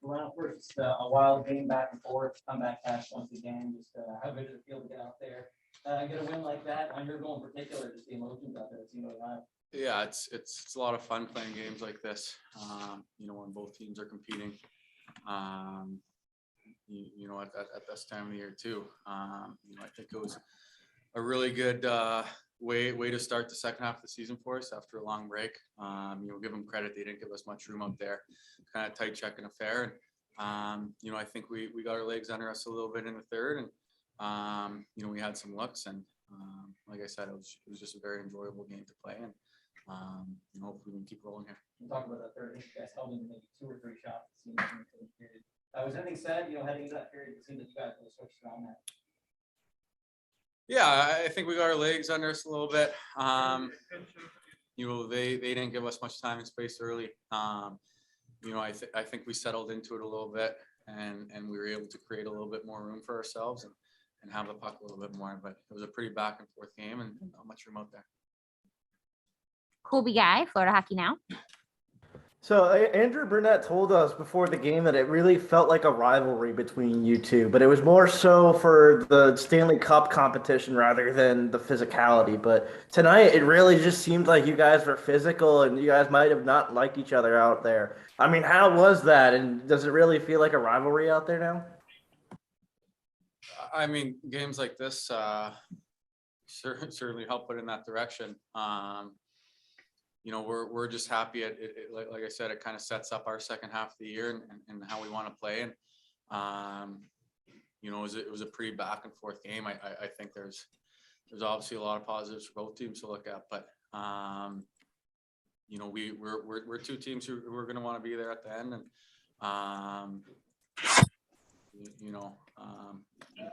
Well, first, a wild game back and forth, comeback catch once again. Just how good does it feel to get out there, get a win like that on your goal in particular? Just the emotions out there, it seems really high. Yeah, it's a lot of fun playing games like this. When both teams are competing. At this time of the year too. I think it was a really good way to start the second half of the season for us after a long break. Give them credit; they didn't give us much room up there. Kind of tight checking affair, and I think we got our legs under us a little bit in the third, and we had some looks, and like I said, it was just a very enjoyable game to play, and hopefully we can keep rolling here. You talk about that third, you guys held in maybe 2 or 3 shots. It seemed like in the period. Was anything said, heading into that period? It seemed that you guys really switched around that. Yeah, I think we got our legs under us a little bit. They didn't give us much time and space early. I think we settled into it a little bit, and we were able to create a little bit more room for ourselves and have the puck a little bit more. But it was a pretty back and forth game, and not much room out there. Colby Guy, Floridahockeynow. So Andrew Burnett told us before the game that it really felt like a rivalry between you two, but it was more so for the Stanley Cup competition rather than the physicality. But tonight, it really just seemed like you guys were physical and you guys might have not liked each other out there. I mean, how was that? And does it really feel like a rivalry out there now? I mean, games like this certainly help it in that direction. We're just happy at it. Like I said, it kind of sets up our second half of the year and how we want to play. And it was a pretty back and forth game. I think there's obviously a lot of positives for both teams to look at, but we're two teams who are going to want to be there at the end. And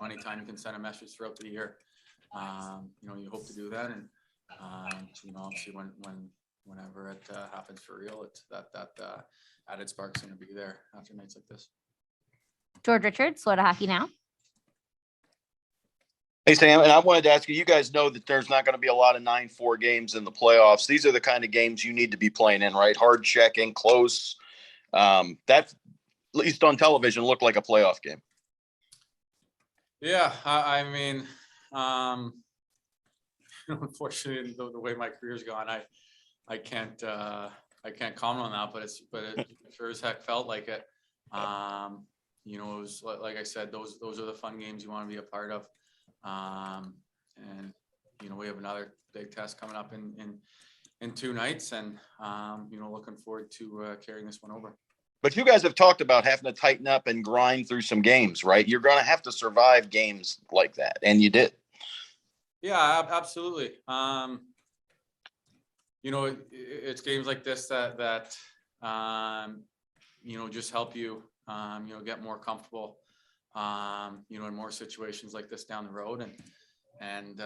anytime you can send a message throughout the year, you hope to do that. And obviously whenever it happens for real, it's that added spark's going to be there after nights like this. George Richards, Floridahockeynow. Hey, Sam, and I wanted to ask you, you guys know that there's not going to be a lot of 9-4 games in the playoffs. These are the kind of games you need to be playing in, right? Hard checking, close. That, at least on television, looked like a playoff game. Yeah, unfortunately, the way my career's gone, I can't comment on that, but it sure as heck felt like it. It was like I said, those are the fun games you want to be a part of. And we have another big test coming up in 2 nights, and looking forward to carrying this one over. But you guys have talked about having to tighten up and grind through some games, right? You're going to have to survive games like that, and you did. Yeah, absolutely. It's games like this that just help you, get more comfortable, in more situations like this down the road. And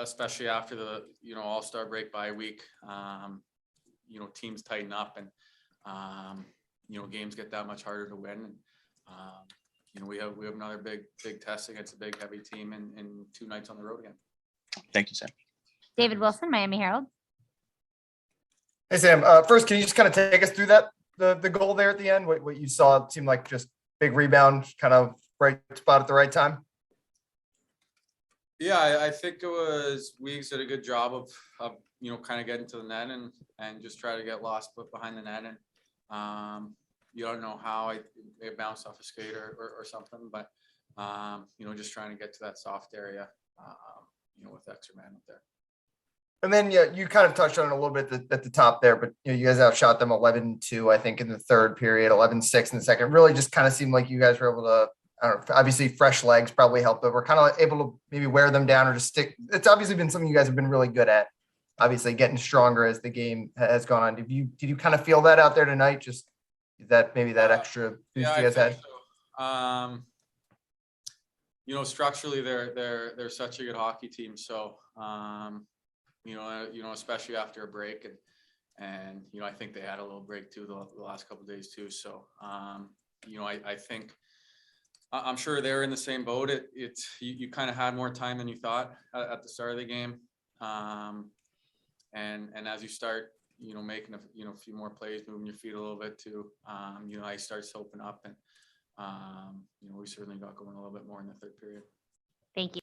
especially after the, All-Star break bye week, teams tighten up and, games get that much harder to win. And, we have another big test against a big heavy team in 2 nights on the road again. Thank you, Sam. David Wilson, Miami Herald. Hey, Sam. First, can you just kind of take us through the goal there at the end? What you saw seemed like just big rebound, kind of right spot at the right time. Yeah, I think it was Weeks did a good job of kind of getting to the net and just try to get lost behind the net. And you don't know how it bounced off a skate or something, but just trying to get to that soft area, with extra man up there. And then you kind of touched on it a little bit at the top there, but you guys outshot them 11-2, I think, in the third period, 11-6 in the second. Really just kind of seemed like you guys were able to, I don't know, obviously fresh legs probably helped, but we're kind of able to maybe wear them down or just stick. It's obviously been something you guys have been really good at, obviously getting stronger as the game has gone on. Did you kind of feel that out there tonight? Just that maybe that extra boost you guys had? So. Structurally they're such a good hockey team. So, especially after a break and I think they had a little break too the last couple of days too. So, I think I'm sure they're in the same boat. You kind of had more time than you thought at the start of the game. And as you start, making a few more plays, moving your feet a little bit too, ice starts to open up, and we certainly got going a little bit more in the third period. Thank you.